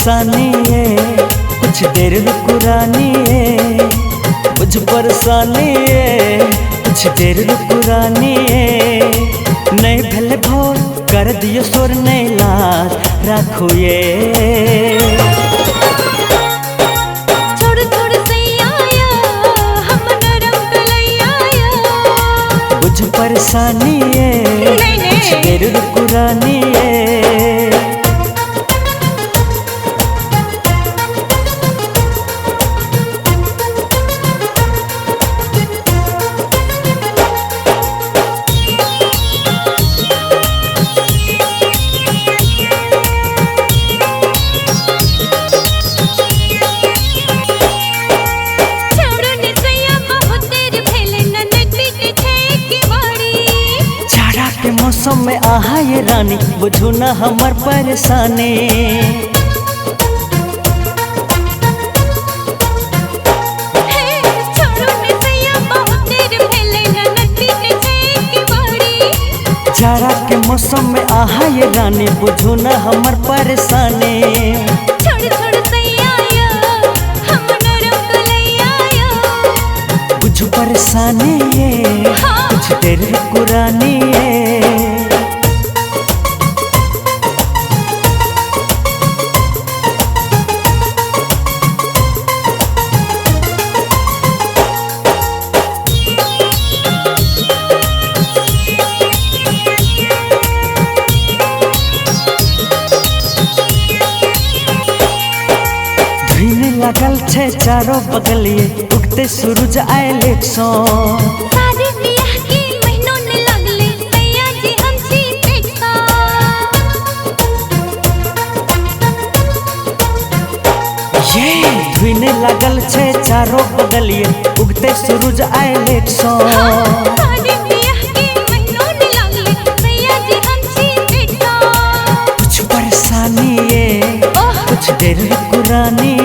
परेशानी है, कुछ देर रुक रानी है। बुझ परेशानी है, कुछ देर रुक रानी है। नहीं भले भोर कर दियो सोर नहीं लाज राखो ये। छोड़ छोड़ सैया हम नरम कलैया। बुझ परेशानी है, कुछ देर रुक रानी है। के मौसम में आहा ये रानी बुझू न हमर परेशानी। जाड़ा के मौसम में आहा ये रानी बुझू न हमर परेशानी। बुझू परेशानी ये कुछ देर कुरानी है। लगल छे चारों बगलिए उगते सूरज आए सो। शादी ब्याह के महीनों ने लगले सैया जी हमसी पेटसा। ये धुने लगल छे चारों बगलिए उगते सूरज आए सो। शादी ब्याह के महीनों ने लगले सैया जी हमसी पेटसा। कुछ परेशानी है, कुछ देर कुरानी